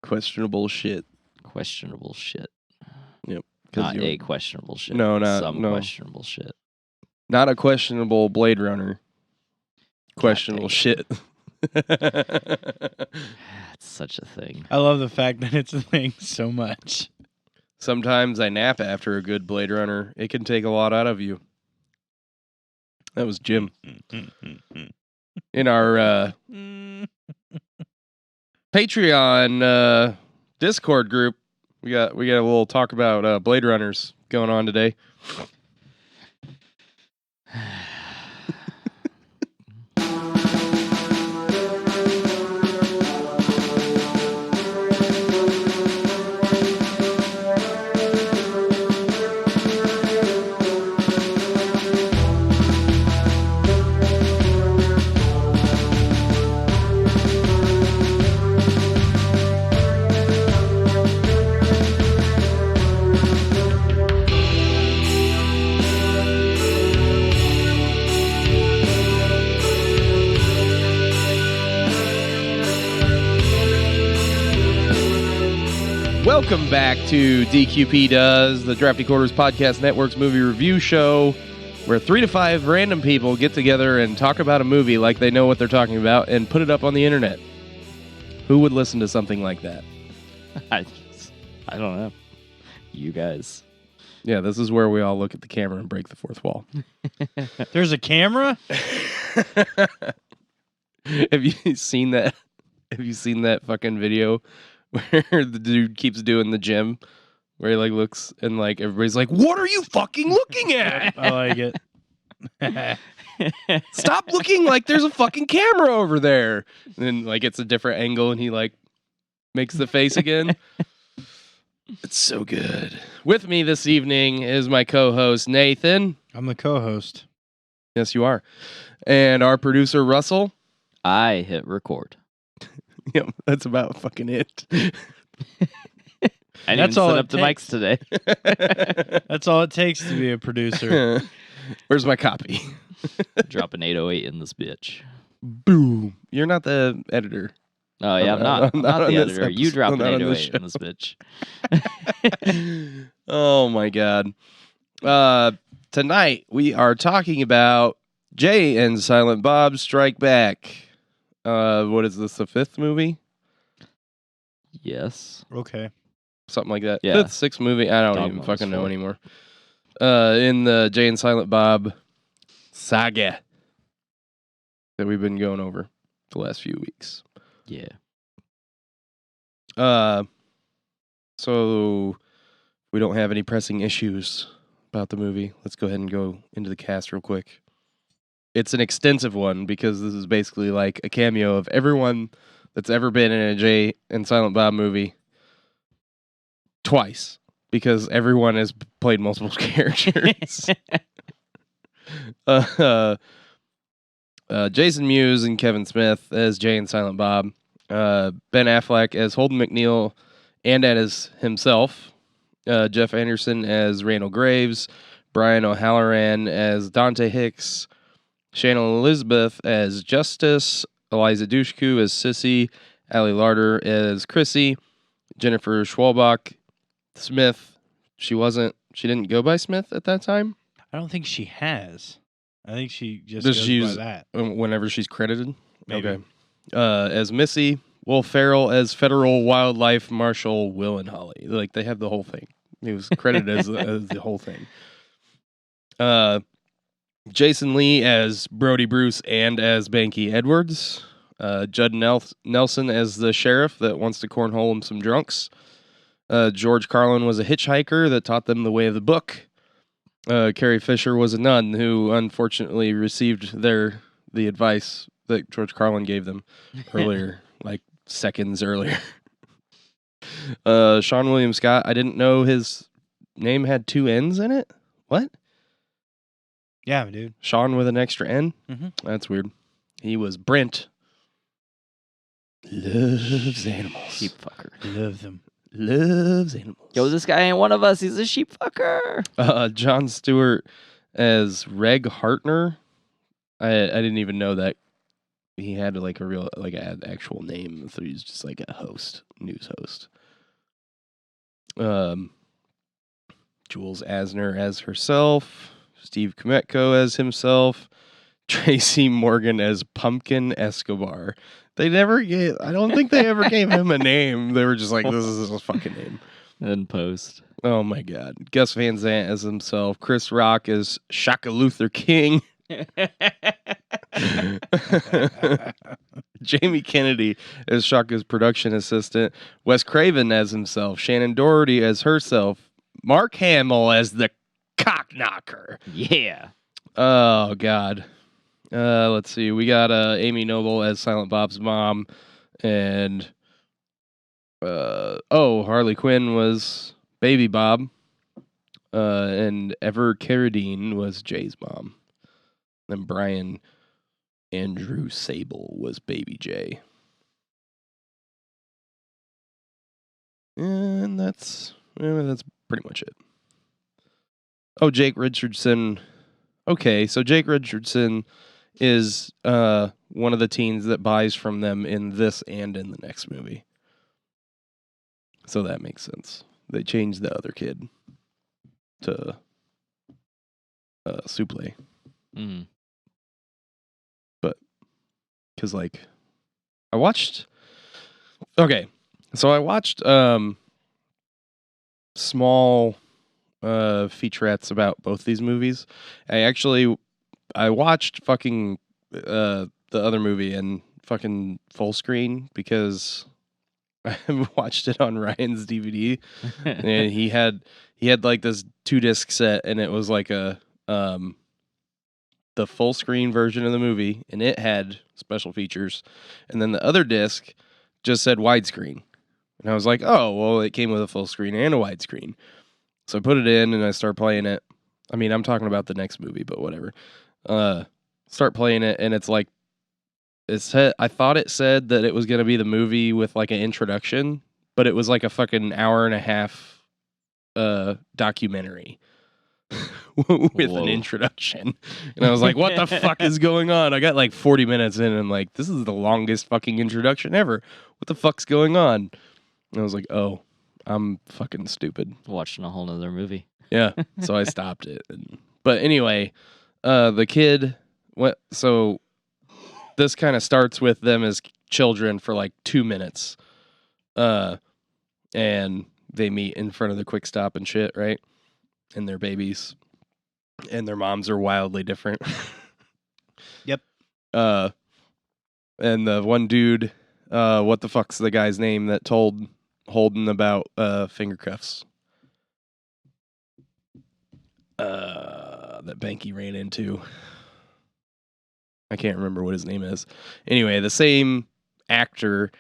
questionable shit. Questionable shit. Yep. Not a questionable shit. No, questionable shit. Not a questionable Blade Runner. Questionable shit. It's such a thing. I love the fact that it's a thing so much. Sometimes I nap after a good Blade Runner. It can take a lot out of you. That was Jim. In our Patreon Discord group, we got a little talk about Blade Runners going on today. Welcome back to DQP Does, the Drafty Quarters Podcast Network's movie review show, where 3 to 5 random people get together and talk about a movie like they know what they're talking about and put it up on the internet. Who would listen to something like that? I don't know. You guys. Yeah, this is where we all look at the camera and break the fourth wall. There's a camera? Have you seen that? Have you seen that fucking video where the dude keeps doing the gym, where he like looks and like everybody's like, "What are you fucking looking at?" I like it. Stop looking like there's a fucking camera over there. And then like it's a different angle and he like makes the face again. It's so good. With me this evening is my co-host Nathan. I'm the co-host. Yes, you are. And our producer Russell. I hit record. Yep, that's about fucking it. I didn't That's even all set it up the mics today. That's all it takes to be a producer. Where's my copy? Drop an 808 in this bitch. Boom. You're not the editor. Oh, yeah, I'm not on the this editor. You episode, drop an not on this 808 in this bitch. Oh my god. Tonight we are talking about Jay and Silent Bob Strike Back. What is this, the 5th movie? Yes. Okay. Something like that. Yeah. 5th, 6th movie? I don't even Dogma's fucking know 4. anymore. In the Jay and Silent Bob saga that we've been going over the last few weeks. Yeah. So we don't have any pressing issues about the movie. Let's go ahead and go into the cast real quick. It's an extensive one because this is basically like a cameo of everyone that's ever been in a Jay and Silent Bob movie twice, because everyone has played multiple characters. Jason Mewes and Kevin Smith as Jay and Silent Bob. Ben Affleck as Holden McNeil and as himself. Jeff Anderson as Randall Graves. Brian O'Halloran as Dante Hicks. Shannon Elizabeth as Justice. Eliza Dushku as Sissy. Ali Larder as Chrissy. Jennifer Schwalbach Smith. She didn't go by Smith at that time? I don't think she has. I think she just Does goes she by use that. whenever she's credited? Maybe. Okay. As Missy. Will Ferrell as Federal Wildlife Marshal Will and Holly. Like, they have the whole thing. He was credited as the whole thing. Jason Lee as Brody Bruce and as Banky Edwards. Judd Nelson as the sheriff that wants to cornhole him some drunks. George Carlin was a hitchhiker that taught them the way of the book. Carrie Fisher was a nun who unfortunately received the advice that George Carlin gave them earlier, like seconds earlier. Sean William Scott, I didn't know his name had 2 N's in it. What? Yeah, dude. Sean with an extra N? Mm-hmm. That's weird. He was Brent. Loves animals. Sheep fucker. Love them. Loves animals. Yo, this guy ain't one of us. He's a sheep fucker. John Stewart as Reg Hartner. I didn't even know that he had like a real like an actual name, so he's just like a host, news host. Jules Asner as herself, Steve Kometko as himself, Tracy Morgan as Pumpkin Escobar. I don't think they ever gave him a name. They were just like, this is his fucking name. In post. Oh my God. Gus Van Sant as himself, Chris Rock as Shaka Luther King. Jamie Kennedy as Shaka's production assistant, Wes Craven as himself, Shannon Doherty as herself, Mark Hamill as the cock knocker. Yeah. Oh God. Let's see. We got Amy Noble as Silent Bob's mom, and Harley Quinn was Baby Bob, and Ever Carradine was Jay's mom. Then Brian Andrew Sable was Baby Jay. And that's pretty much it. Oh, Jake Richardson. Okay, so Jake Richardson is one of the teens that buys from them in this and in the next movie. So that makes sense. They changed the other kid to Suple. Mm. Because, like, I watched small featurettes about both these movies. I watched fucking the other movie in fucking full screen because I watched it on Ryan's DVD, and he had like this 2-disc set, and it was like a the full screen version of the movie, and it had special features, and then the other disc just said widescreen, and I was like, oh well, it came with a full screen and a widescreen, so I put it in and I start playing it. I mean, I'm talking about the next movie, but whatever. Start playing it, and it's like I thought it said that it was gonna be the movie with like an introduction, but it was like a fucking hour and a half documentary with an introduction. And I was like, what the fuck is going on? I got like 40 minutes in, and I'm like, this is the longest fucking introduction ever. What the fuck's going on? And I was like, oh, I'm fucking stupid. Watching a whole nother movie. Yeah. So I stopped it. But anyway, the kid went, so this kind of starts with them as children for like 2 minutes. And they meet in front of the Quick Stop and shit, right? And they're babies. And their moms are wildly different. Yep. And the one dude, what the fuck's the guy's name that told Holden about finger cuffs? That Banky ran into. I can't remember what his name is. Anyway, the same actor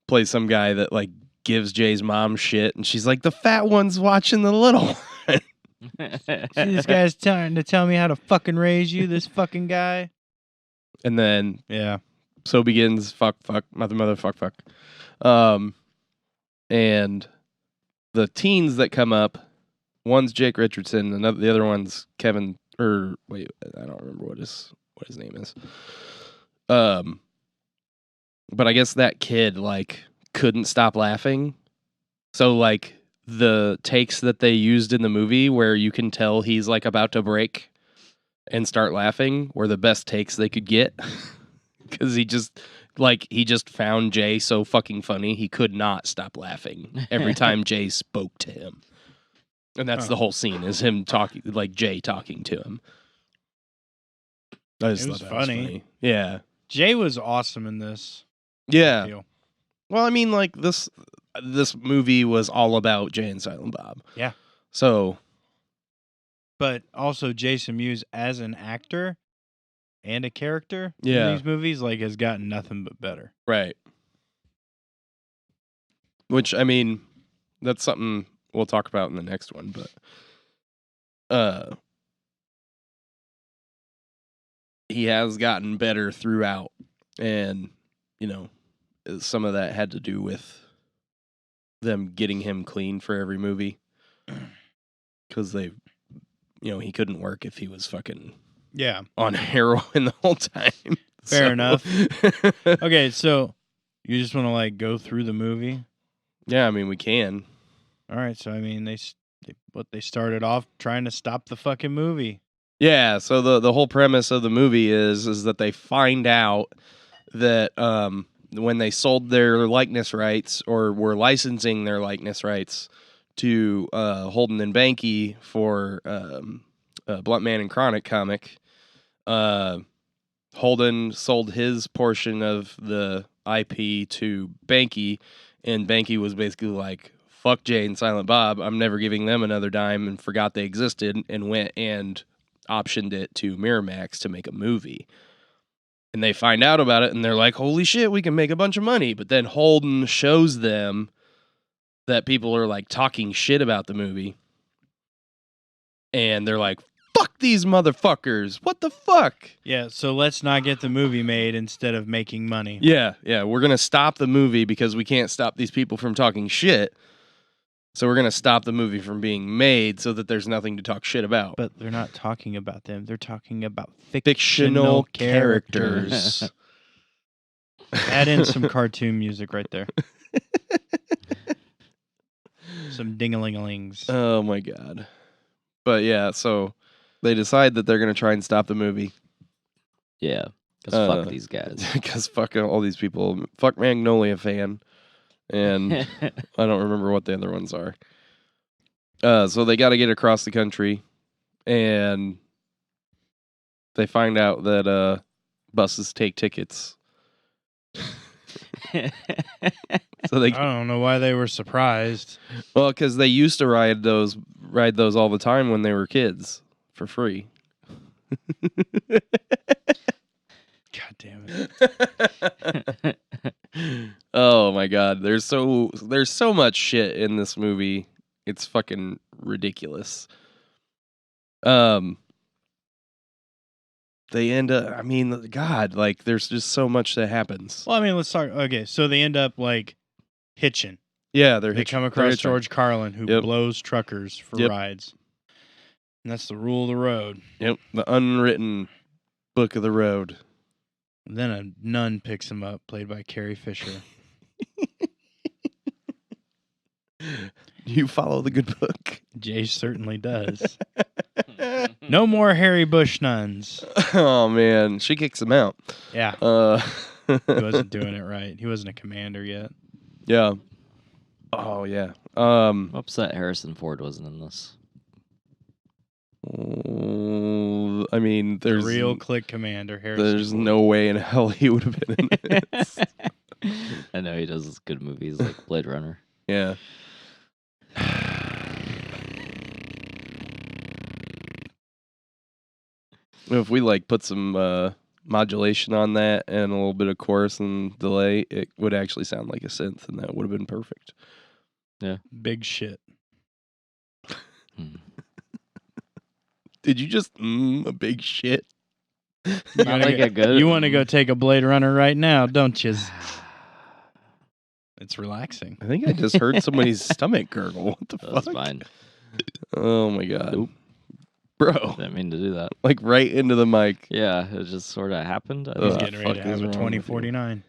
plays some guy that like gives Jay's mom shit, and she's like, the fat one's watching the little. See, this guy's trying to tell me how to fucking raise you, this fucking guy. And then Yeah. so begins fuck, mother, fuck. And the teens that come up, one's Jake Richardson, and the other one's Kevin, or wait, I don't remember what his name is. But I guess that kid like couldn't stop laughing. So like the takes that they used in the movie where you can tell he's like about to break and start laughing were the best takes they could get. Because he just found Jay so fucking funny he could not stop laughing every time Jay spoke to him. And that's the whole scene, is him talking, like Jay talking to him. I just It was thought that was funny. funny. Yeah. Jay was awesome in this. Yeah. Deal. Well, I mean, like this movie was all about Jay and Silent Bob. Yeah. So, But also Jason Mewes as an actor and a character Yeah. in these movies like has gotten nothing but better. right. Which, I mean, that's something we'll talk about in the next one, but he has gotten better throughout, and you know, some of that had to do with them getting him clean for every movie, because he couldn't work if he was fucking Yeah. on heroin the whole time. Fair enough. Okay, so you just want to like go through the movie? Yeah, I mean we can. All right, so I mean they started off trying to stop the fucking movie. Yeah, so the whole premise of the movie is that they find out that when they sold their likeness rights or were licensing their likeness rights to Holden and Banky for Blunt Man and Chronic comic, Holden sold his portion of the IP to Banky, and Banky was basically like, fuck Jay and Silent Bob, I'm never giving them another dime, and forgot they existed, and went and optioned it to Miramax to make a movie. And they find out about it, and they're like, holy shit, we can make a bunch of money. But then Holden shows them that people are like talking shit about the movie. And they're like, fuck these motherfuckers. What the fuck? Yeah, so let's not get the movie made instead of making money. Yeah. We're going to stop the movie because we can't stop these people from talking shit. So we're going to stop the movie from being made so that there's nothing to talk shit about. But they're not talking about them. They're talking about Fictional characters. characters. Add in some cartoon music right there. Some ding-a-ling-a-lings. Oh my God. But yeah, so they decide that they're going to try and stop the movie. Yeah, because fuck these guys. Because fuck all these people. Fuck Magnolia Fan. And I don't remember what the other ones are. So they got to get across the country. And they find out that buses take tickets. So they, I don't know why they were surprised. well, because they used to ride those all the time when they were kids for free. God damn it. Oh my God, there's so much shit in this movie. It's fucking ridiculous. They end up, I mean, God, like there's just so much that happens. Well, I mean, let's talk. Okay, so they end up like hitching. Yeah, They come across George Carlin, who Yep. blows truckers for Yep. rides. And that's the rule of the road. Yep, the unwritten book of the road. And then a nun picks him up, played by Carrie Fisher. You follow the good book. Jay certainly does. No more Harry Bush nuns. Oh man, she kicks him out. Yeah, he wasn't doing it right. He wasn't a commander yet. Yeah. Oh yeah. I'm upset Harrison Ford wasn't in this. I mean, there's The real click commander, Harrison there's Ford. no way in hell he would have been in it. I know he does good movies like Blade Runner. Yeah. If we like put some modulation on that and a little bit of chorus and delay, it would actually sound like a synth, and that would have been perfect. Big shit. Did you just a big shit? Not like a good. You want to go take a Blade Runner right now, don't you? It's relaxing. I think I just heard somebody's stomach gurgle. What the That was fuck? fine. Oh my God. Nope. Bro, Didn't mean to do that. like right into the mic. Yeah, it just sort of happened. I He's don't know. getting ready to fuck is have a wrong with you? 2049.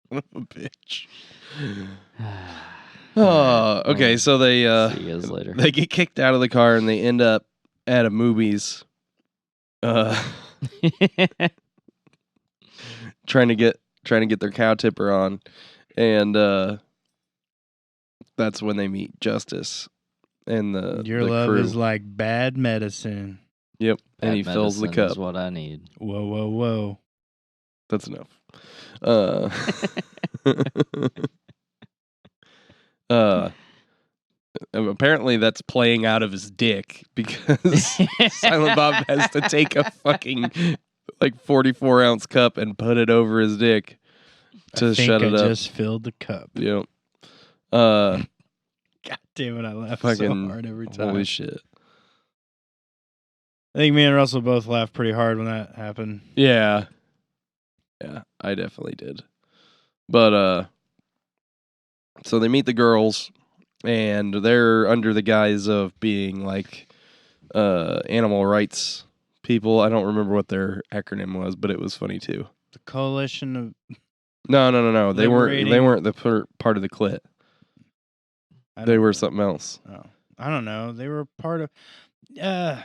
What a bitch. Oh, okay. So they See you guys later. they get kicked out of the car and they end up at a movies, trying to get their cow tipper on, and that's when they meet Justice and Your the love crew. is like bad medicine. Yep, and Bad he fills the medicine cup. is what I need. Whoa, whoa, whoa. That's enough. Apparently that's playing out of his dick because Silent Bob has to take a fucking like 44-ounce cup and put it over his dick to I think shut it I up. just filled the cup. Yep. God damn it, I laugh so Fucking hard every time. holy shit. I think me and Russell both laughed pretty hard when that happened. Yeah. Yeah, I definitely did. But so they meet the girls and they're under the guise of being like animal rights people. I don't remember what their acronym was, but it was funny too. The coalition of No. They Liberating- weren't the part of the clit. They were something else. Oh, I don't know. They were part of. Yeah,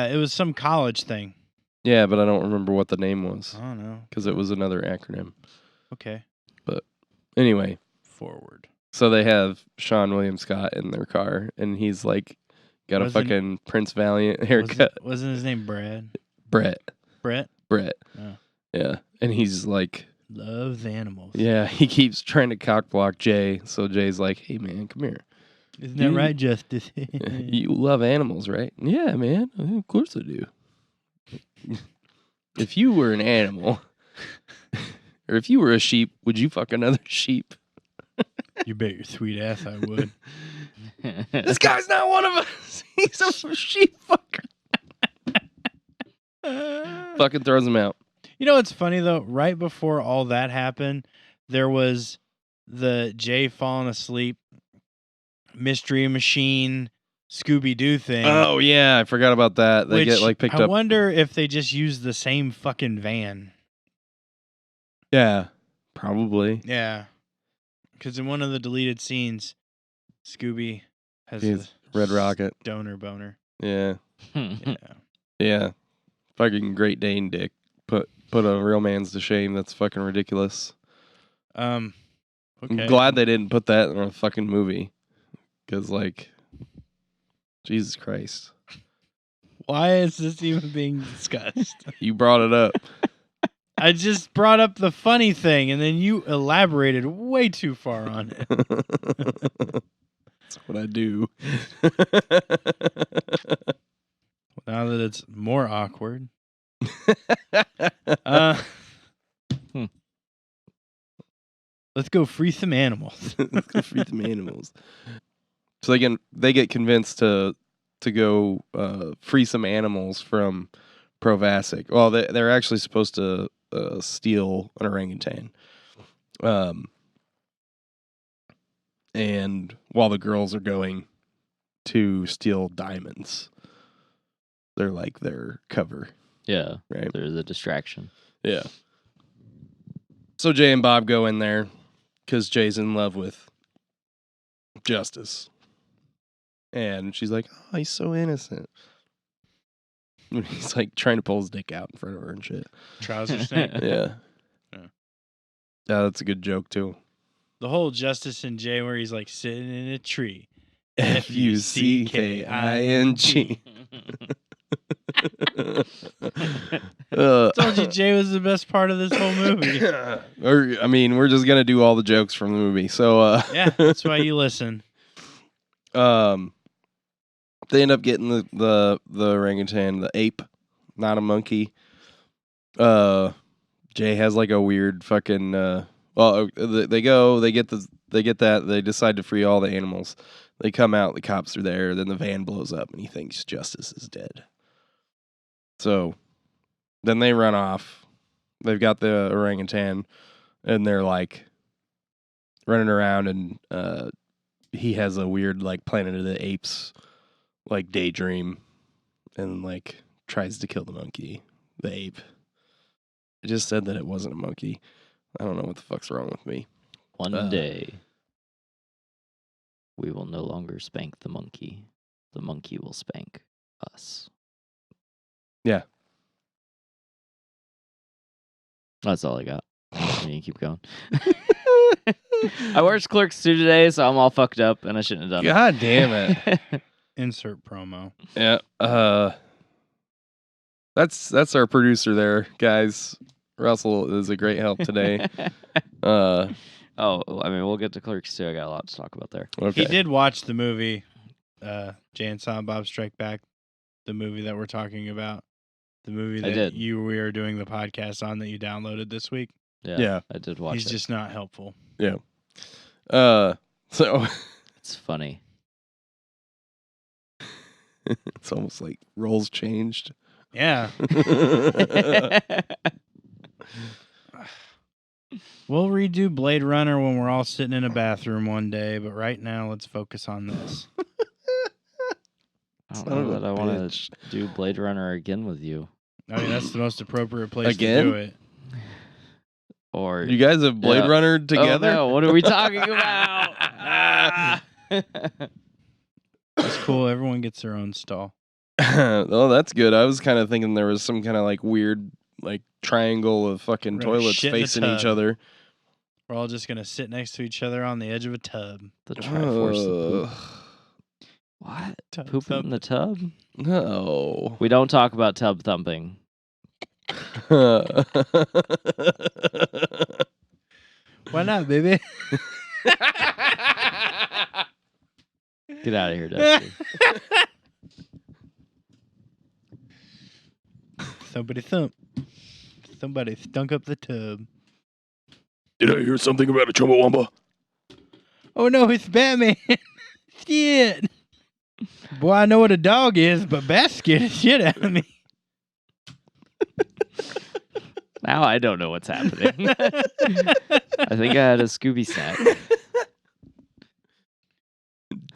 it was some college thing. Yeah, but I don't remember what the name was I don't know. because it was another acronym. Okay. Anyway, Forward. so they have Sean William Scott in their car, and he's like got Wasn't- a fucking Prince Valiant haircut. Wasn't his name Brad? Brett. Brett Oh. Yeah, and he's like, loves animals. yeah, he keeps trying to cock block Jay. So Jay's like, hey man, come here. Isn't that right, Justice? You love animals, right? Yeah, man. Of course I do. If you were an animal, or if you were a sheep, would you fuck another sheep? You bet your sweet ass I would. This guy's not one of us. He's a sheep fucker. Fucking throws him out. You know what's funny though? Right before all that happened, there was the Jay falling asleep, Mystery Machine, Scooby-Doo thing. Oh yeah, I forgot about that. They which get like picked I up. wonder if they just used the same fucking van. Yeah, probably. Yeah. Because in one of the deleted scenes, Scooby has He's a Red Rocket. stoner boner. Yeah, Yeah. yeah. Fucking Great Dane dick. Put a real man's to shame. That's fucking ridiculous. Okay. I'm glad they didn't put that in a fucking movie. Because like, Jesus Christ, Why is this even being discussed? you brought it up. I just brought up the funny thing, and then you elaborated way too far on it. That's what I do. Now that it's more awkward. Let's go free some animals. Let's go free some animals. So they get convinced to go free some animals from Provasic. Well, they're actually supposed to steal an orangutan. And while the girls are going to steal diamonds, they're like their cover, Yeah, right? there's a distraction. Yeah. So Jay and Bob go in there because Jay's in love with Justice. And she's like, oh, he's so innocent. And he's like trying to pull his dick out in front of her and shit. Trouser snake. Yeah. Yeah. Yeah, that's a good joke too. The whole Justice and Jay where he's like sitting in a tree. Fucking. Told you Jay was the best part of this whole movie. Or, I mean, we're just gonna do all the jokes from the movie. So Yeah, that's why you listen. They end up getting the orangutan, the ape, not a monkey. Jay has like a weird fucking they get that, they decide to free all the animals. They come out, the cops are there, then the van blows up and he thinks Justice is dead. So then they run off. They've got the orangutan and they're like running around, and he has a weird like Planet of the Apes like daydream and like tries to kill the monkey, the ape. I just said that it wasn't a monkey. I don't know what the fuck's wrong with me. One day, we will no longer spank the monkey. The monkey will spank us. Yeah. That's all I got. You can keep going. I watched Clerks 2 today, so I'm all fucked up, and I shouldn't have done God damn it. it. Insert promo. Yeah. That's our producer there, guys. Russell is a great help today. Oh, I mean, we'll get to Clerks 2. I got a lot to talk about there. Okay. He did watch the movie, Jay and Silent Bob Strike Back, the movie that we're talking about. The movie I that did. we are doing the podcast on that you downloaded this week. Yeah. I did watch He's it. just not helpful. Yeah. So It's funny. it's almost like roles changed. Yeah. We'll redo Blade Runner when we're all sitting in a bathroom one day, but right now let's focus on this. I don't Son of know a that I want bitch. to do Blade Runner again with you. I mean, that's the most appropriate place Again? to do it. Or You guys have Blade Yeah. Runner together? Oh, no, what are we talking about? Ah. It's cool. Everyone gets their own stall. Oh, that's good. I was kind of thinking there was some kind of like weird like triangle of fucking We're gonna toilets shit in the facing each tub. other. We're all just gonna sit next to each other on the edge of a tub. The Triforce of poop. Ugh. What? Tub Pooping in the tub? No. We don't talk about tub thumping. Why not, baby? Get out of here, Dusty. Somebody thump. Somebody stunk up the tub. Did I hear something about a Chumbawamba? Oh no, it's Batman. Shit. Boy, I know what a dog is, but Bat scared the shit out of me. Now I don't know what's happening. I think I had a Scooby snack.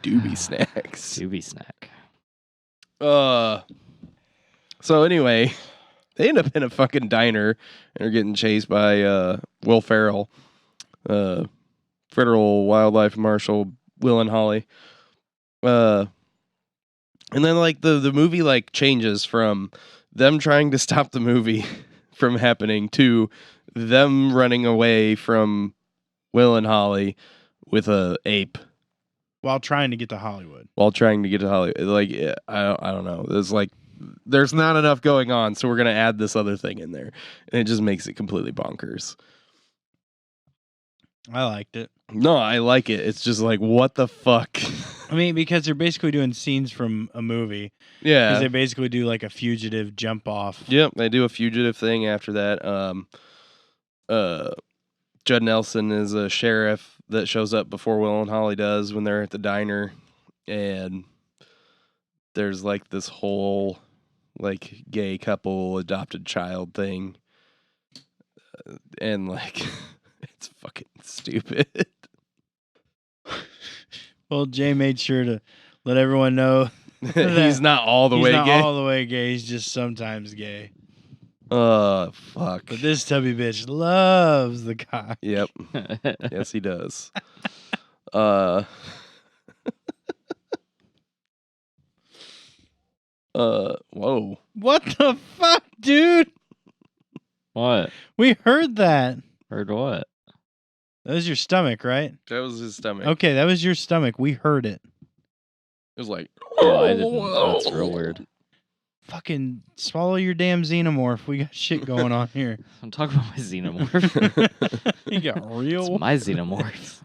Doobie snacks. Scooby snack. So anyway, they end up in a fucking diner and are getting chased by Will Ferrell, federal wildlife marshal Will and Holly. And then like the movie like changes from them trying to stop the movie from happening to them running away from Will and Holly with a ape While trying to get to Hollywood. while trying to get to Hollywood. Like I don't know. There's like there's not enough going on, so we're gonna add this other thing in there, and it just makes it completely bonkers. I liked it. No, I like it. It's just like what the fuck. I mean, because they're basically doing scenes from a movie. Yeah. Because they basically do like a fugitive jump off. Yep, they do a fugitive thing after that. Judd Nelson is a sheriff that shows up before Will and Holly does when they're at the diner, and there's like this whole like gay couple adopted child thing, and like it's fucking stupid. Well, Jay made sure to let everyone know He's not all the he's way not gay. all the way gay. He's just sometimes gay. Fuck. But this tubby bitch loves the cock. Yep. Yes, he does. Whoa. What the fuck, dude? What? We heard that. Heard what? That was your stomach, right? That was his stomach. Okay, that was your stomach. We heard it. It was like, Oh, I didn't. That's real weird. Fucking swallow your damn xenomorph. We got shit going on here. I'm talking about my xenomorph. You got It's real my xenomorph.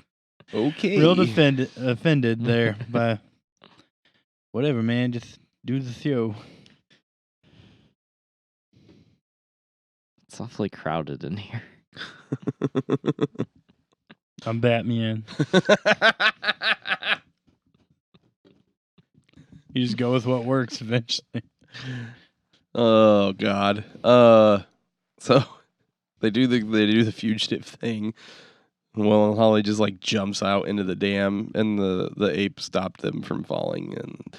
Okay. real offended there by whatever, man. Just do the throw. It's awfully crowded in here. I'm Batman. You just go with what works eventually. Oh God. So they do the fugitive thing. Will and Holly just like jumps out into the dam, and the ape stopped them from falling, and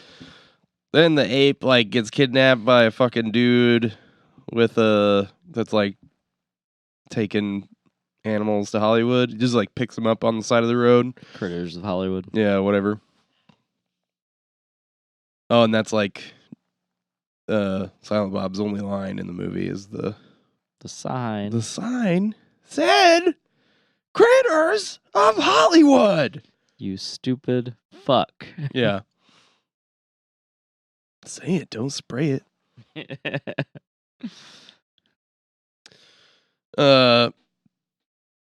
then the ape like gets kidnapped by a fucking dude with that's like taking animals to Hollywood. He just like picks them up on the side of the road. Critters of Hollywood. Yeah, whatever. Oh, and that's like Silent Bob's only line in the movie is the sign. The sign said Critters of Hollywood. You stupid fuck. Yeah. Say it, don't spray it.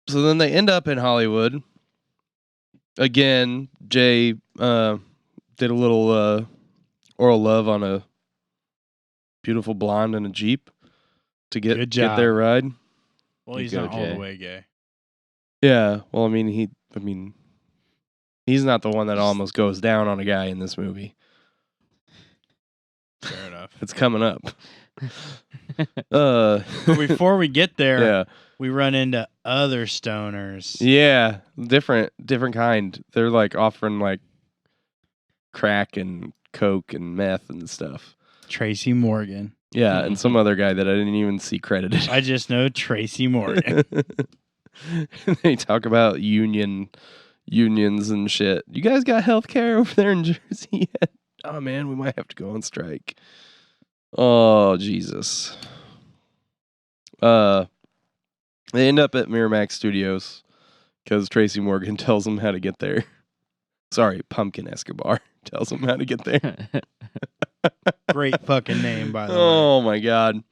So then they end up in Hollywood. Again, Jay did a little oral love on a beautiful blonde in a Jeep to Good get job. their ride. Well, You he's go, not all Jay. the way gay. Yeah, well, I mean, he's not the one that almost goes down on a guy in this movie. Fair enough. It's coming up. But before we get there, Yeah. we run into other stoners. Yeah, different kind. They're like offering like crack and coke and meth and stuff. Tracy Morgan. Yeah, and some other guy that I didn't even see credited. I just know Tracy Morgan. They talk about unions and shit. You guys got health care over there in Jersey yet? Oh man, we might have to go on strike. Oh Jesus. They end up at Miramax Studios because Tracy Morgan tells them how to get there. Sorry, Pumpkin Escobar tells them how to get there. Great fucking name, by the way. Oh my god.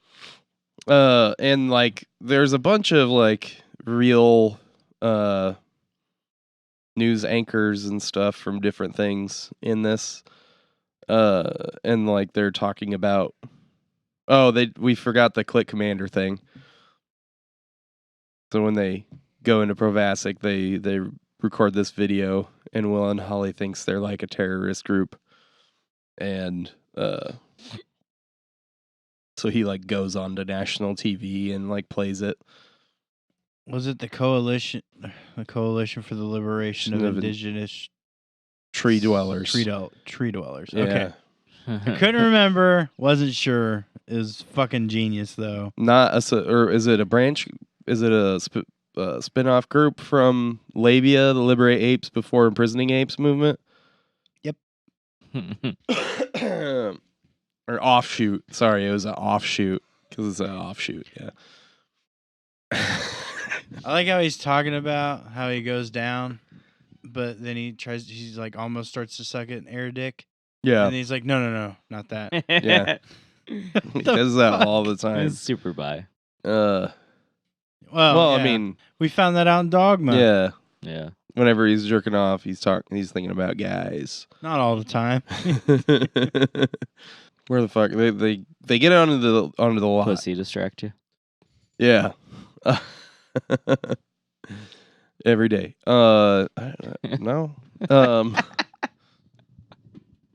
And like there's a bunch of like real news anchors and stuff from different things in this. And like they're talking about we forgot the Click Commander thing. So when they go into Provasic, they record this video, and Will and Holly thinks they're like a terrorist group. And so he like goes on to national TV and like plays it. Was it the Coalition for the Liberation of Indigenous Tree Dwellers? Tree Dwellers. Yeah. Okay. I couldn't remember. Wasn't sure. It was fucking genius, though. Or is it a branch? Is it a spin-off group from Labia, the Liberate Apes Before Imprisoning Apes movement? Yep. Or offshoot. Sorry, it was an offshoot because it's an offshoot. Yeah. I like how he's talking about how he goes down, but then he's like almost starts to suck it in air dick. Yeah. And he's like, no, not that. Yeah. He does that all the time. He's super bi. Well, I yeah. mean, we found that out in Dogma. yeah. Yeah. Whenever he's jerking off, he's thinking about guys. Not all the time. Where the fuck they get onto the lot? Pussy distract you. Yeah. Every day. No.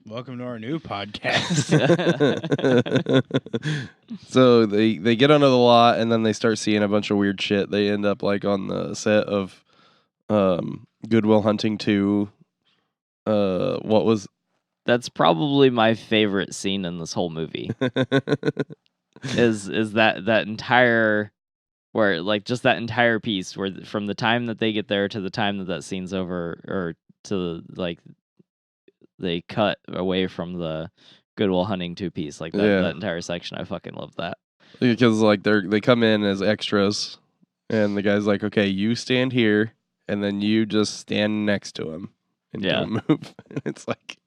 Welcome to our new podcast. So they get onto the lot and then they start seeing a bunch of weird shit. They end up like on the set of Good Will Hunting 2. That's probably my favorite scene in this whole movie. is that entire where like just that entire piece where from the time that they get there to the time that scene's over, or to like they cut away from the Good Will Hunting 2 piece, like that entire section. I fucking love that. Because like they come in as extras and the guy's like, okay, you stand here and then you just stand next to him and don't move. It's like,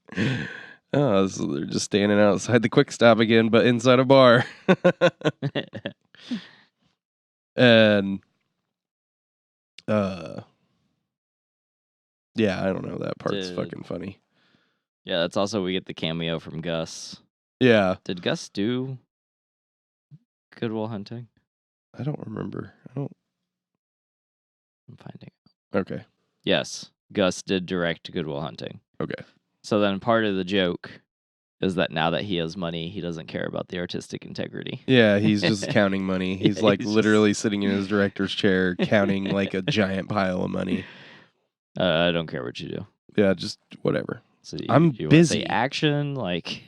oh, so they're just standing outside the Quick Stop again, but inside a bar. And yeah, I don't know. That part's fucking funny. Yeah, that's also we get the cameo from Gus. Yeah. Did Gus do Good Will Hunting? I don't remember. I'm finding it. Okay. Yes, Gus did direct Good Will Hunting. Okay. So then part of the joke is that now that he has money, he doesn't care about the artistic integrity. Yeah, he's just counting money. He's like literally sitting in his director's chair counting like a giant pile of money. I don't care what you do. Yeah, just whatever. So I'm you busy. Want to say action, like.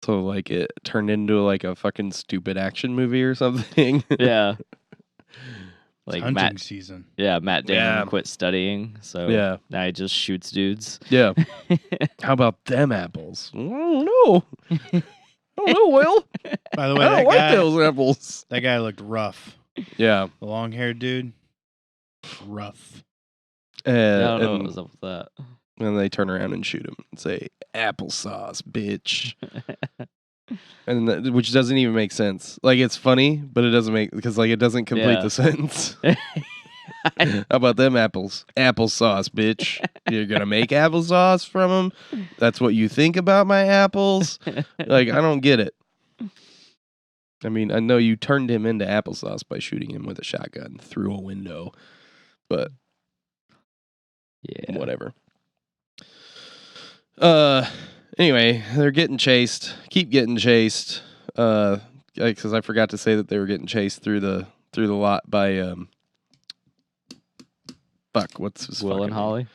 So like it turned into like a fucking stupid action movie or something. Yeah. Like hunting season. Yeah, Matt Damon quit studying, so now he just shoots dudes. Yeah. How about them apples? I don't know. I don't know, Will. By the way, I don't like those apples. That guy looked rough. Yeah. The long-haired dude. Rough. I don't know what was up with that. And they turn around and shoot him and say, applesauce, bitch. And which doesn't even make sense. Like, it's funny, but it doesn't make, because like it doesn't complete the sentence. How about them apples? Applesauce, bitch. You're gonna make applesauce from them? That's what you think about my apples? Like, I don't get it. I mean, I know you turned him into applesauce by shooting him with a shotgun through a window, but whatever. Anyway, they're getting chased. Keep getting chased. Because I forgot to say that they were getting chased through the lot by what's his Will and Holly? Name?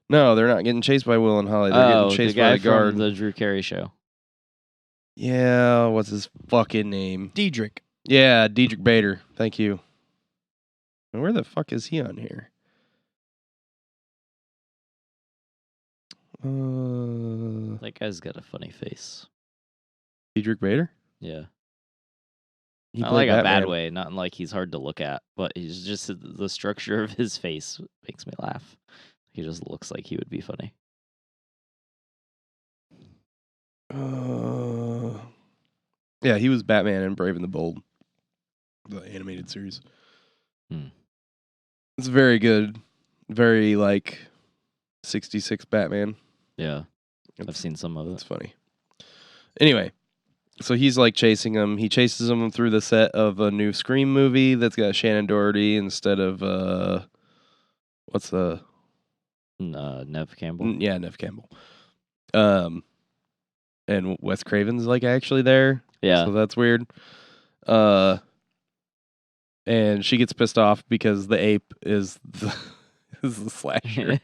No, they're not getting chased by Will and Holly. They're getting chased by the guard. From the Drew Carey show. Yeah, what's his fucking name? Diedrich. Yeah, Diedrich Bader. Thank you. And where the fuck is he on here? That guy's got a funny face. Diedrich Bader? Yeah. He Not played like a bad Batman. way, not in like he's hard to look at, but he's just the structure of his face makes me laugh. He just looks like he would be funny. Yeah, he was Batman in Brave and the Bold, the animated series. It's very good. Very like 66 Batman. Yeah. I've seen some of It's it. funny. Anyway, so he's like chasing him. He chases him through the set of a new Scream movie that's got Shannon Doherty instead of what's the Nev Campbell. yeah, Nev Campbell. And Wes Craven's like actually there. Yeah. So that's weird. And she gets pissed off because the ape is the slasher.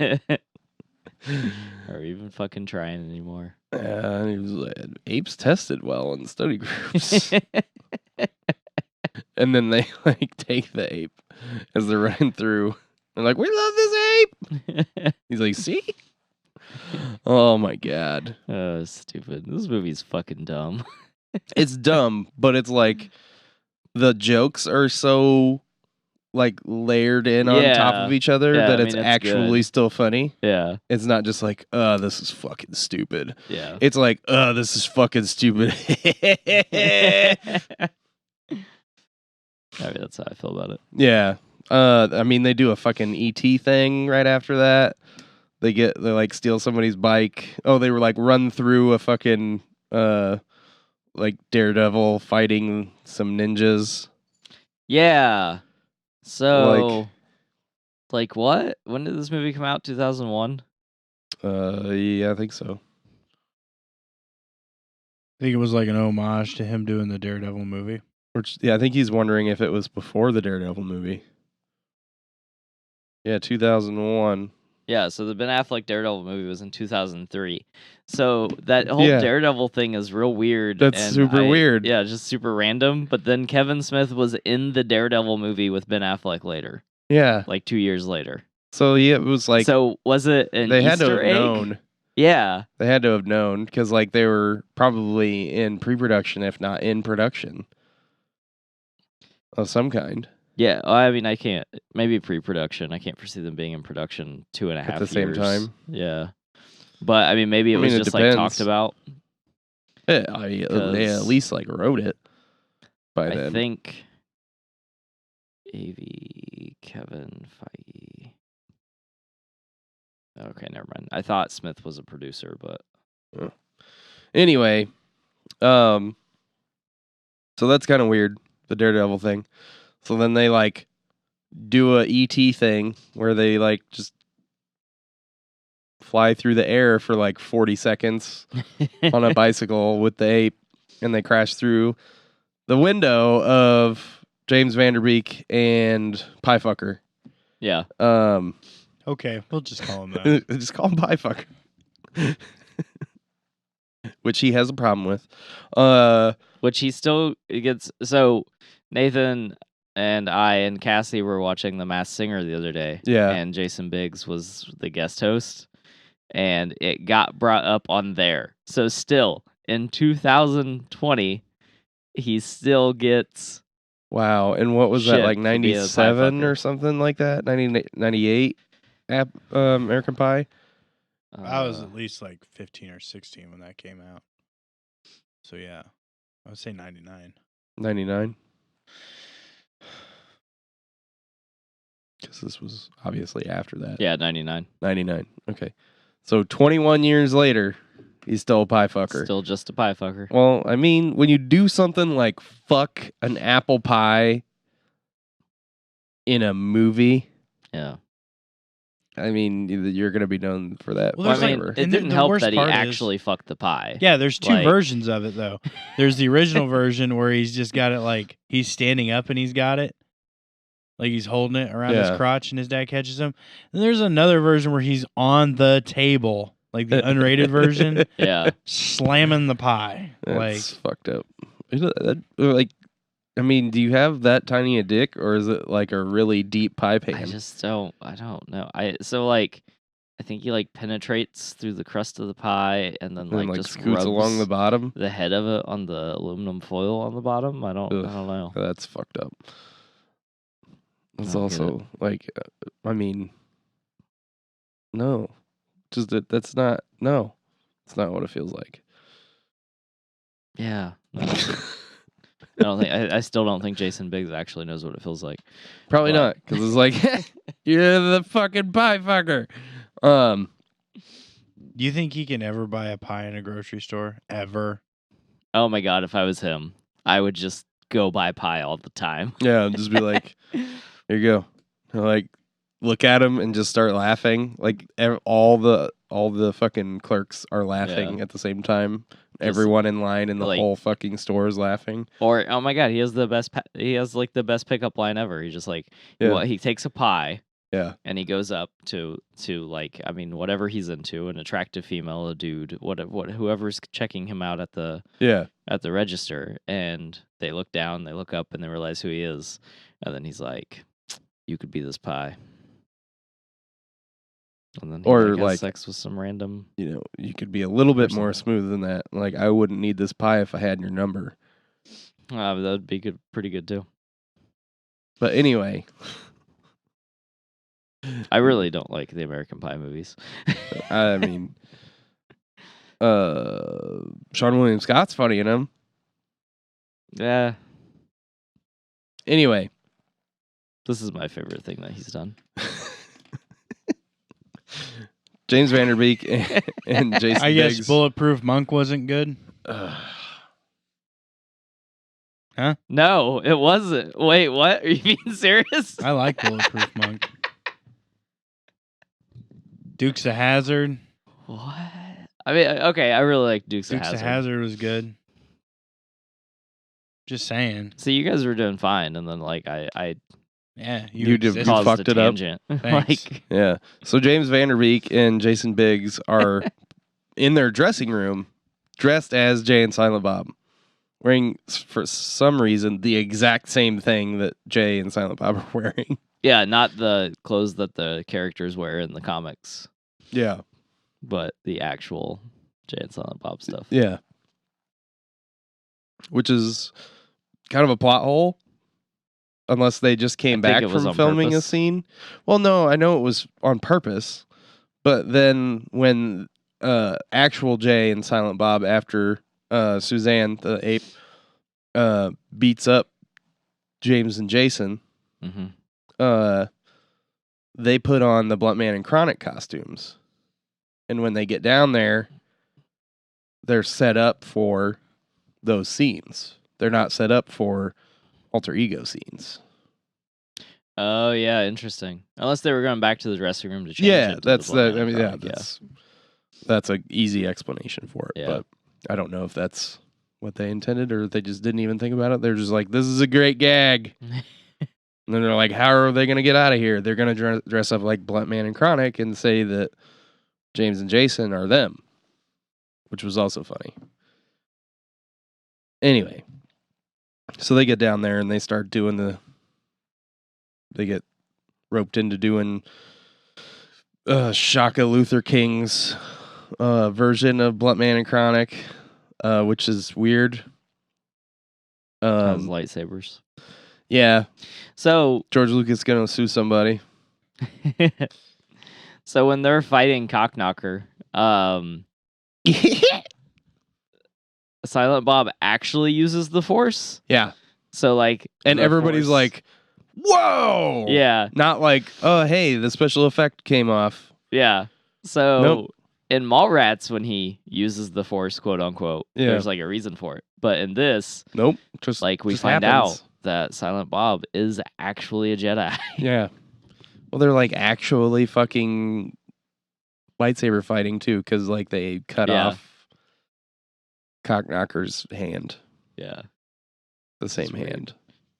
Or even fucking trying anymore. And he was like, apes tested well in study groups. And then they like take the ape as they're running through. They're like, we love this ape. He's like, see? Oh my God. Oh, stupid. This movie's fucking dumb. It's dumb, but it's like the jokes are so like layered in on top Yeah. of each other Yeah, that I it's mean, it's actually good. still funny. Yeah. It's not just like, this is fucking stupid. Yeah. It's like, this is fucking stupid. I mean, that's how I feel about it. Yeah. I mean, they do a fucking ET thing right after that. They like steal somebody's bike. Oh, they were like run through a fucking like Daredevil fighting some ninjas. Yeah. So, like what? When did this movie come out? 2001? Yeah, I think so. I think it was like an homage to him doing the Daredevil movie. Which, yeah, I think he's wondering if it was before the Daredevil movie. Yeah, 2001. Yeah, so the Ben Affleck Daredevil movie was in 2003. So that whole Yeah. Daredevil thing is real weird. That's and super weird. Yeah, just super random. But then Kevin Smith was in the Daredevil movie with Ben Affleck later, Yeah. like 2 years later. So yeah, it was like so was it an they had to Easter have egg? known. Yeah. They had to have known because like they were probably in pre-production, if not in production of some kind. Yeah, I mean, I can't. Maybe pre-production. I can't foresee them being in production 2.5 years. At the same time? Yeah, but I mean, maybe it was it just like depends. talked about. Yeah, they at Because least like wrote it by I then. think AV Kevin Feige. Okay, never mind. I thought Smith was a producer, but Anyway, so that's kind of weird, the Daredevil thing. So then they like do a ET thing where they like just fly through the air for like 40 seconds on a bicycle with the ape, and they crash through the window of James Vanderbeek and Piefucker. yeah, Okay, we'll just call him that. Just call him Piefucker. Which he has a problem with. which he still gets. So Nathan and I and Cassie were watching The Masked Singer the other day. Yeah. And Jason Biggs was the guest host, and it got brought up on there. So still in 2020, he still gets. Wow. And what was that, Shit like for being a 97 or Piefucker. something like that? 98 American Pie? I was at least like 15 or 16 when that came out. So yeah, I would say 99. 99? Because this was obviously after that. Yeah, 99. 99. Okay. So 21 years later, he's still a pie fucker. Still just a pie fucker. Well, I mean, when you do something like fuck an apple pie in a movie, Yeah. I mean, you're going to be known for that Well, I there's like- mean, forever. it and the didn't help worst that he part is- actually fucked the pie. Yeah, there's two Like- versions of it though. There's the original version where he's just got it like he's standing up and he's got it. Like he's holding it around his Yeah. crotch and his dad catches him. And there's another version where he's on the table. like the unrated version, Yeah. slamming the pie. That's fucked up. Like, I mean, do you have that tiny a dick, or is it like a really deep pie pan? I don't know. I think he like penetrates through the crust of the pie and then and just scoots rubs along the bottom. the head of it on the aluminum foil on the bottom. I don't know. That's fucked up. It's Don't get also like, I mean, no, just that's not. No, it's not what it feels like. Yeah. No. I still don't think Jason Biggs actually knows what it feels like. Probably But- not, because it's like you're the fucking pie fucker. Do you think he can ever buy a pie in a grocery store? Ever? Oh my god, if I was him, I would just go buy pie all the time. Yeah, just be like, here you go. And, like, look at him and just start laughing. Like all the fucking clerks are laughing at the same time. Everyone in line in the like- whole fucking store is laughing. Or oh my god, he has the best. He has like the best pickup line ever. He's just like, he takes a pie. Yeah. And he goes up to like, I mean, whatever he's into, an attractive female, a dude, what whoever's checking him out at the register, and they look down, they look up, and they realize who he is, and then he's like, "You could be this pie." And then he has sex with some random. You could be a little bit person. more smooth than that. Like, I wouldn't need this pie if I had your number. That would be good, pretty good too. But anyway, I really don't like the American Pie movies. I mean, Sean William Scott's funny in them. Yeah, Anyway, this is my favorite thing that he's done. James Vanderbeek and Jason I guess Biggs. Bulletproof Monk wasn't good. No, it wasn't. Wait, what? Are you being serious? I like Bulletproof Monk. Dukes of Hazzard. What? I mean, okay, I really like Dukes of Dukes Hazzard. of Hazzard was good. Just saying. So you guys were doing fine, and then like Yeah, You did- exist. you caused fucked a it up. tangent. Thanks. Like, Yeah. So James Vanderbeek and Jason Biggs are in their dressing room dressed as Jay and Silent Bob, wearing, for some reason, the exact same thing that Jay and Silent Bob are wearing. yeah, not the clothes that the characters wear in the comics, Yeah. but the actual Jay and Silent Bob stuff. Yeah. Which is kind of a plot hole. Unless they just came I think back it was from on filming purpose. a scene. Well, no, I know it was on purpose. But then when actual Jay and Silent Bob, after Suzanne the ape beats up James and Jason, Mm-hmm. they put on the Blunt Man and Chronic costumes. And when they get down there, they're set up for those scenes. They're not set up for alter ego scenes. Oh yeah, interesting. Unless they were going back to the dressing room to change. Yeah, it to that's the Blunt that. Man I mean, and yeah, Chronic, that's an easy explanation for it. Yeah. But I don't know if that's what they intended or they just didn't even think about it. They're just like, this is a great gag. And then they're like, how are they going to get out of here? They're going to dress up like Blunt Man and Chronic and say that James and Jason are them, which was also funny. Anyway, so they get down there and they start doing they get roped into doing Shaka Luther King's version of Blunt Man and Chronic, which is weird. Has lightsabers. Yeah, So George Lucas gonna sue somebody. so when they're fighting Cockknocker, Silent Bob actually uses the Force. Yeah, So like, and the everybody's Force- like, "Whoa!" yeah, Not like, "Oh, hey, the special effect came off." yeah. So Nope. in Mallrats, when he uses the Force, quote unquote, Yeah. there's like a reason for it. But in this, Nope. Just like we just find happens. out that Silent Bob is actually a Jedi. Yeah. Well, they're like actually fucking lightsaber fighting too, because like they cut Yeah. off Cockknocker's hand, Yeah. the same weird. hand.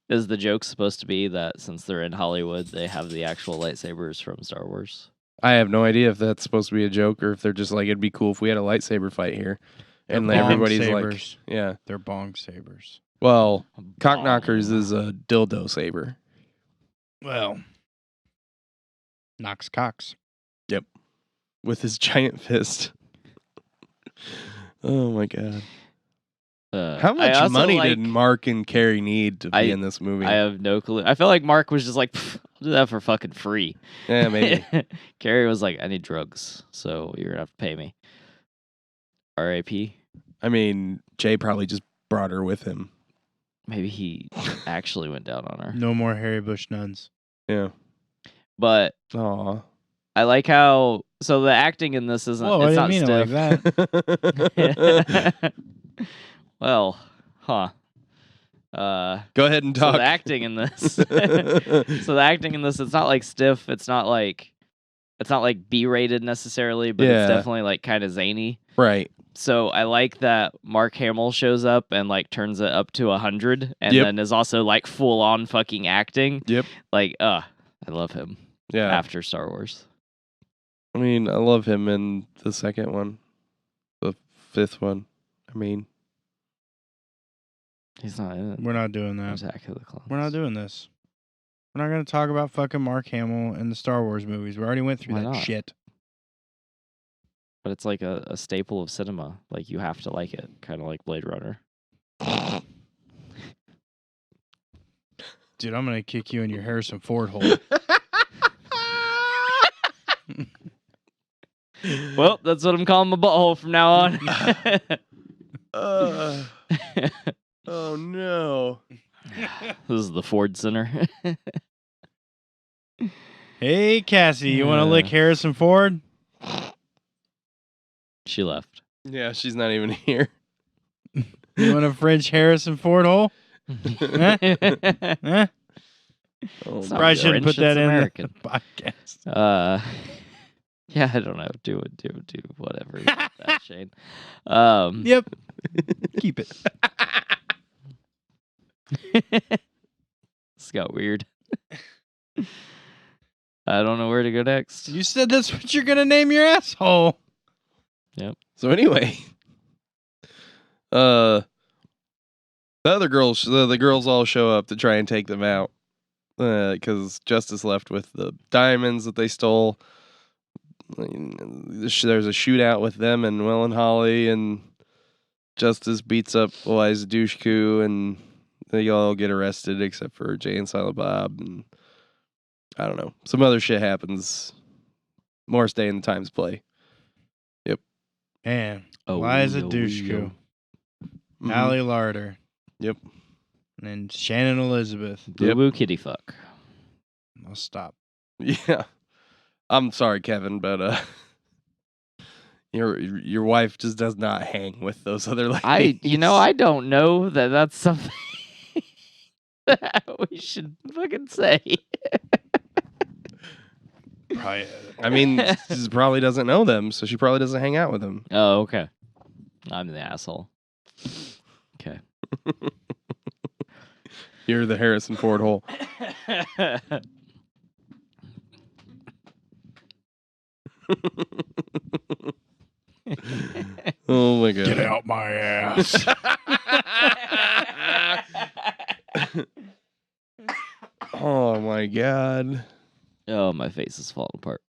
Is the joke supposed to be that since they're in Hollywood, they have the actual lightsabers from Star Wars? I have no idea if that's supposed to be a joke or if they're just like, it'd be cool if we had a lightsaber fight here. And They're bong everybody's sabers. like, yeah. They're bong sabers. Well, Cockknockers is a dildo saber. Well, Knox Cox. Yep. With his giant fist. Oh my god. How much money did Mark and Carrie need to be in this movie? I have no clue. I feel like Mark was just like, I'll do that for fucking free. Yeah, maybe. Carrie was like, I need drugs, so you're gonna have to pay me. R.I.P. I mean, Jay probably just brought her with him. Maybe he actually went down on her. No more Harry Bush nuns. Yeah. But Aw. I like how the acting in this isn't. Whoa, it's I not didn't mean stiff. it like that. Well, huh. Go ahead and So talk. the acting in this, it's not like stiff. It's not like B-rated necessarily, but Yeah. it's definitely like kind of zany. Right. So I like that Mark Hamill shows up and like turns it up to 100, and Yep. then is also like full on fucking acting. Yep. Like, I love him. Yeah. After Star Wars. I mean, I love him in the second one. The fifth one. I mean, He's not in it. We're not doing that. Attack of the Clones. We're not doing this. We're not going to talk about fucking Mark Hamill and the Star Wars movies. We already went through Why that not? shit. But it's like a staple of cinema. Like, you have to like it. Kind of like Blade Runner. Dude, I'm going to kick you in your Harrison Ford hole. Well, that's what I'm calling my butthole from now on. Oh no. This is the Ford Center. Hey, Cassie, you want to lick Harrison Ford? She left. Yeah, she's not even here. You want a French Harrison Ford hole? Huh? Oh, It's my not Probably God. shouldn't put French, that it's in American. the podcast. Yeah, I don't know. Do whatever. That Shane. Yep. Keep it. This got weird. I don't know where to go next. You said that's what you're going to name your asshole. So anyway, the other girls, the girls all show up to try and take them out because Justice left with the diamonds that they stole. There's a shootout with them and Will and Holly, and Justice beats up Eliza Dushku, and they all get arrested except for Jay and Silent Bob, and I don't know. Some other shit happens. More stay in the Times play. Man, Oh, Liza yo, Dushku, yo. Mhm. Allie Larder. Yep. And then Shannon Elizabeth. Boo boo kitty fuck. I'll stop. Yeah. I'm sorry, Kevin, but your wife just does not hang with those other ladies. I don't know that that's something that we should fucking say. Probably, I mean, she probably doesn't know them, so she probably doesn't hang out with them. Oh, okay. I'm the asshole. Okay. You're the Harrison Ford hole. Oh my god. get out my ass. Oh my god. Oh, my face is falling apart.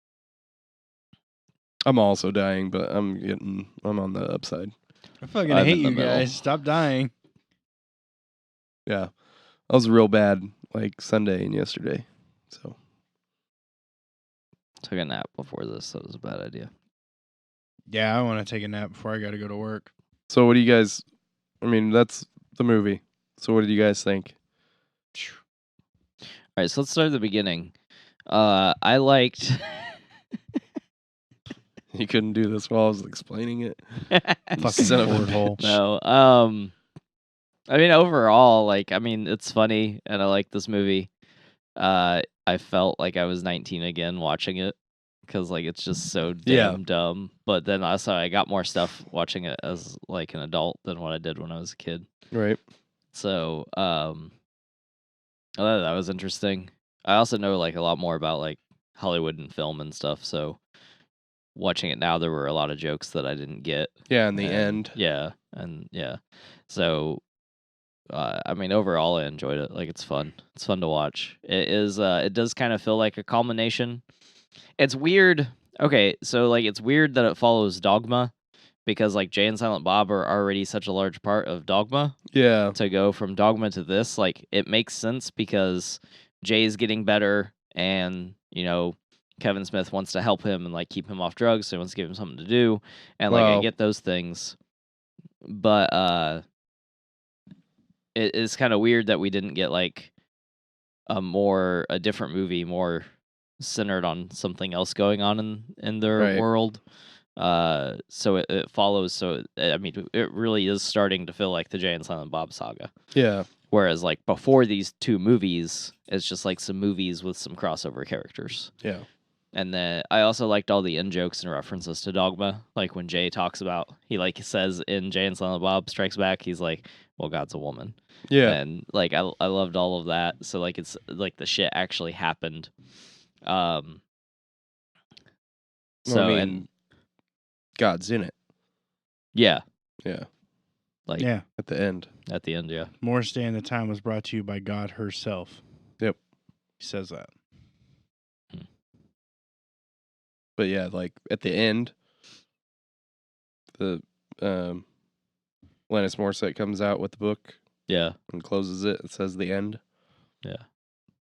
I'm also dying, but I'm on the upside. I fucking I'm hate in the you middle. guys. Stop dying. Yeah. I was real bad like Sunday and yesterday. So Took a nap before this. That was a bad idea. Yeah, I want to take a nap before I got to go to work. what do you guys I mean, that's the movie. So what did you guys think? All right, so let's start at the beginning. I liked. You couldn't do this while I was explaining it. Fucking son of a Ford hole. bitch. No. I mean, overall, it's funny, and I like this movie. I felt like I was 19 again watching it because it's just so damn dumb. But then also I got more stuff watching it as like an adult than what I did when I was a kid. Right. So I thought that was interesting. I also know a lot more about Hollywood and film and stuff. So watching it now, there were a lot of jokes that I didn't get. Yeah, in the And, end. Yeah, and yeah. So I mean, overall, I enjoyed it. Like, it's fun. It's fun to watch. It is. It does kind of feel like a culmination. It's weird. Okay, so like, it's weird that it follows Dogma, because like Jay and Silent Bob are already such a large part of Dogma. Yeah. To go from Dogma to this, like, it makes sense because Jay's getting better, and Kevin Smith wants to help him and like keep him off drugs, so he wants to give him something to do, and like I Well- get those things, but it is kind of weird that we didn't get like a different movie more centered on something else going on in their Right. world. So it follows. So I mean, it really is starting to feel like the Jay and Silent Bob saga. Yeah. Whereas like before these two movies, it's just like some movies with some crossover characters. Yeah. And then I also liked all the in jokes and references to Dogma. Like when Jay talks about, he like says in Jay and Silent Bob Strikes Back, he's like, "Well, God's a woman." Yeah. And like I loved all of that. So like it's like the shit actually happened. So Well, I mean, and God's in it. yeah, Yeah. like Yeah. At the end. at the end, yeah. More Stay in the Time was brought to you by God herself. Yep. He says that. But yeah, like at the end, the Lennis Morissette comes out with the book Yeah. and closes it. It says the end. Yeah.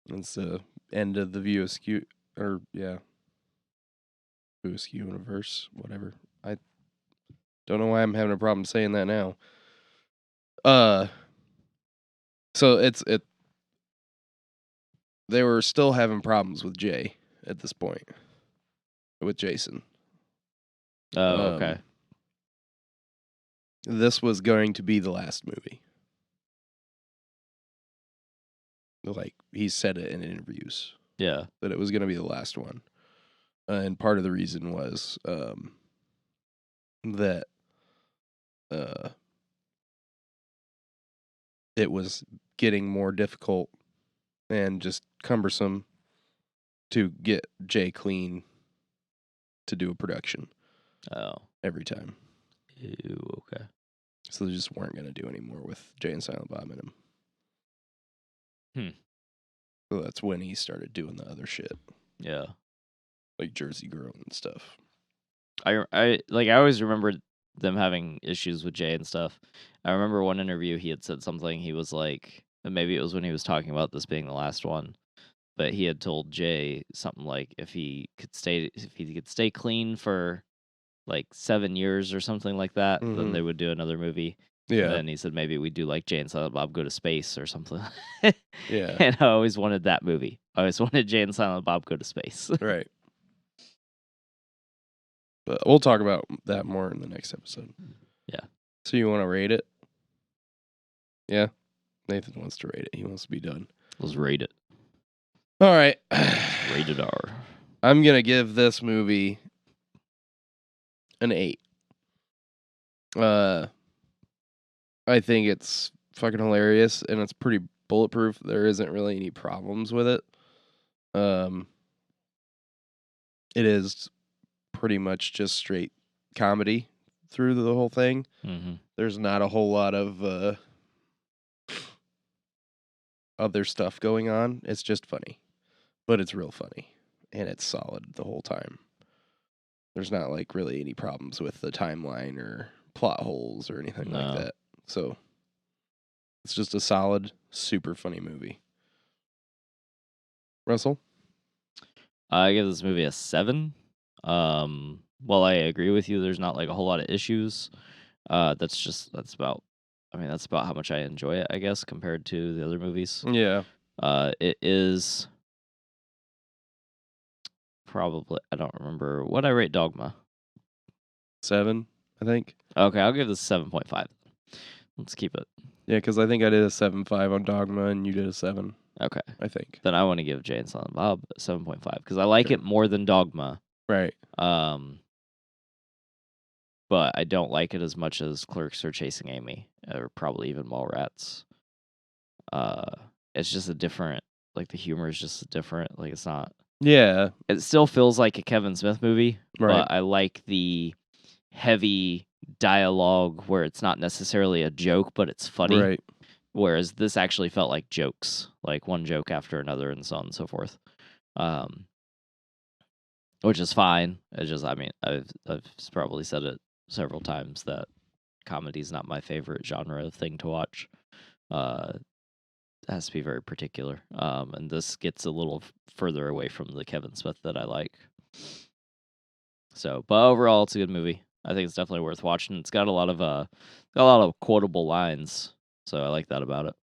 It's the end of the View Askew, or yeah, View Askew universe, whatever. I don't know why I'm having a problem saying that now. So they were still having problems with Jay at this point, with Jason. Oh, okay. This was going to be the last movie. Like, he said it in interviews Yeah. that it was going to be the last one. And part of the reason was that it was getting more difficult and just cumbersome to get Jay clean to do a production Oh. every time. Ew, okay. So they just weren't going to do any more with Jay and Silent Bob in him. So that's when he started doing the other shit, Yeah. like Jersey Girl and stuff. I always remembered them having issues with Jay and stuff. I remember one interview he had said something. He was like, and maybe it was when he was talking about this being the last one, but he had told Jay something like if he could stay clean for like 7 years or something like that, then Mhm. they would do another movie. Yeah. And then he said maybe we'd do like Jay and Silent Bob Go to Space or something. Yeah. And I always wanted that movie. I always wanted Jay and Silent Bob Go to Space. Right. But we'll talk about that more in the next episode. Yeah. So you want to rate it? Yeah. Nathan wants to rate it. He wants to be done. Let's rate it. All right. Rated R. I'm going to give this movie an 8. I think it's fucking hilarious and it's pretty bulletproof. There isn't really any problems with it. It is pretty much just straight comedy through the whole thing. Mm-hmm. There's not a whole lot of other stuff going on. It's just funny, but it's real funny and it's solid the whole time. There's not like really any problems with the timeline or plot holes or anything No. like that. So it's just a solid, super funny movie. Russell? I give this movie a 7. While I agree with you, there's not like a whole lot of issues. That's about how much I enjoy it, I guess, compared to the other movies. Yeah. It is probably, I don't remember what I rate Dogma. 7, I think. Okay, I'll give this 7.5. Let's keep it. Yeah, because I think I did a 7.5 on Dogma and you did a 7, Okay. I think. Then I want to give Jay and Silent Bob a 7.5 because I like Sure. it more than Dogma. Right. But I don't like it as much as Clerks or Chasing Amy, or probably even Mallrats. It's just a different, like the humor is just different. Like it's not Yeah. It still feels like a Kevin Smith movie, Right. but I like the heavy dialogue where it's not necessarily a joke, but it's funny. Right. Whereas this actually felt like jokes, like one joke after another and so on and so forth. Which is fine. It's just, I mean, I've probably said it several times that comedy is not my favorite genre of thing to watch. It has to be very particular. And this gets a little further away from the Kevin Smith that I like. So, but overall, it's a good movie. I think it's definitely worth watching. It's got a lot of quotable lines, so I like that about it.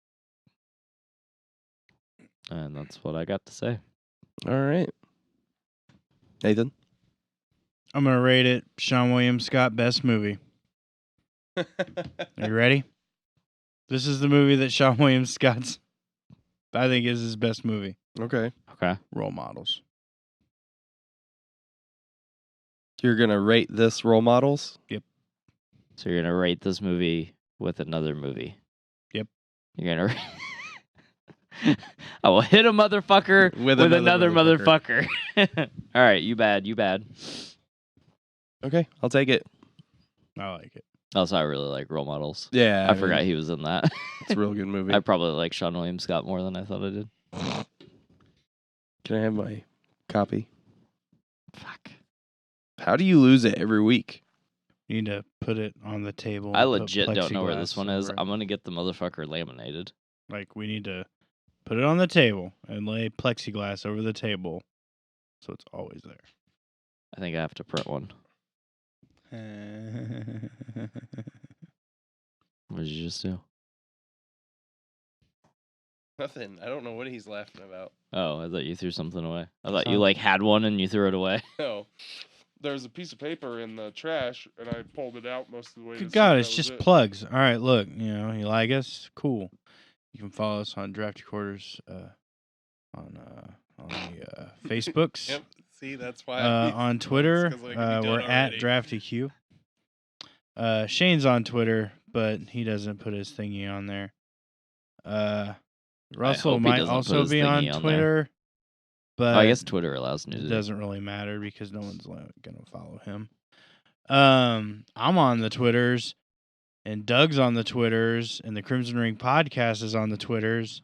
And that's what I got to say. All right. Nathan? I'm going to rate it Sean William Scott best movie. Are you ready? This is the movie that Sean William Scott's, I think, is his best movie. Okay. Role Models. You're going to rate this Role Models? Yep. So you're going to rate this movie with another movie? Yep. You're going to... I will hit a motherfucker with another motherfucker. All right, you bad. Okay, I'll take it. I like it. Also, I really like Role Models. Yeah. I forgot he was in that. It's a real good movie. I probably like Sean William Scott more than I thought I did. Can I have my copy? Fuck. How do you lose it every week? You need to put it on the table. I and put legit don't know where this plexiglass one is. over it. I'm going to get the motherfucker laminated. Like, we need to put it on the table and lay plexiglass over the table so it's always there. I think I have to print one. What did you just do? Nothing. I don't know what he's laughing about. Oh, I thought you threw something away. I thought you like had one and you threw it away. No. There's a piece of paper in the trash, and I pulled it out most of the way. Good God, it's just plugs. All right, look, you like us? Cool. You can follow us on Drafty Quarters on the Facebooks. Yep. See, that's why. On Twitter, It's 'cause, like, we we're done at already. DraftyQ. Shane's on Twitter, but he doesn't put his thingy on there. Russell hope he might doesn't put also his be on thingy on Twitter, but I guess Twitter allows me to it do doesn't really matter because no one's going to follow him. I'm on the Twitters, and Doug's on the Twitters, and the Crimson Ring podcast is on the Twitters,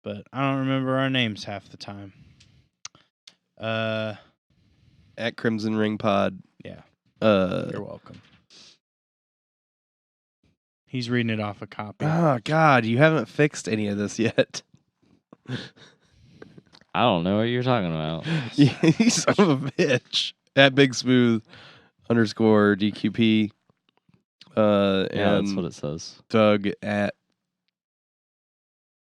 but I don't remember our names half the time. At Crimson Ring Pod. Yeah. Uh. You're welcome. He's reading it off a copy. Oh God, you haven't fixed any of this yet. I don't know what you're talking about. You son of a bitch. At Big Smooth _ DQP. Yeah, And that's what it says. Doug at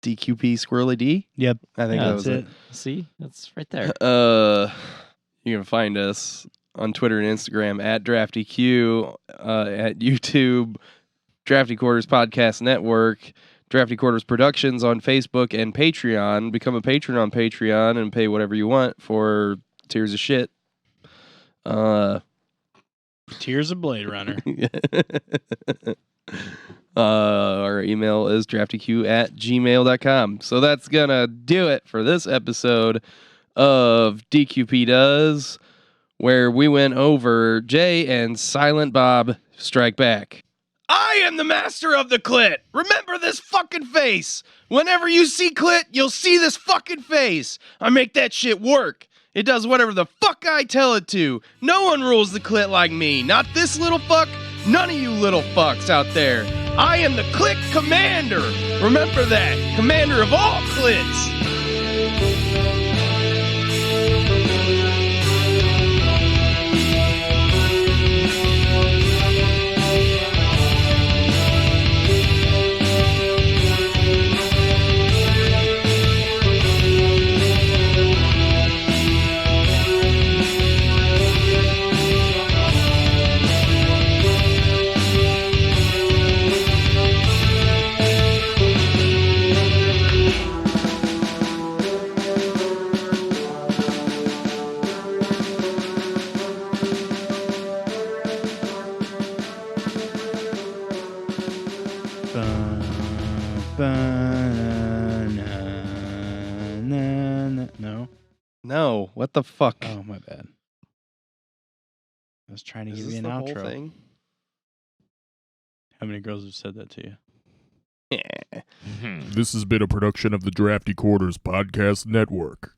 DQP Squirrely D. Yep. I think Yeah, that was it. See? That's right there. You can find us on Twitter and Instagram at DraftyQ, at YouTube, Drafty Quarters Podcast Network, Drafty Quarters Productions on Facebook and Patreon. Become a patron on Patreon and pay whatever you want for tiers of shit. Tears of Blade Runner. Our email is draftyq@gmail.com. So that's gonna do it for this episode of DQP Does, where we went over Jay and Silent Bob Strike Back. I am the master of the clit. Remember this fucking face. Whenever you see clit, you'll see this fucking face. I make that shit work. It does whatever the fuck I tell it to. No one rules the clit like me. Not this little fuck. None of you little fucks out there. I am the clit commander. Remember that. Commander of all clits. What the fuck? Oh, my bad. I was trying to Is give this you an the outro. whole thing? How many girls have said that to you? Yeah. This has been a production of the Drafty Quarters Podcast Network.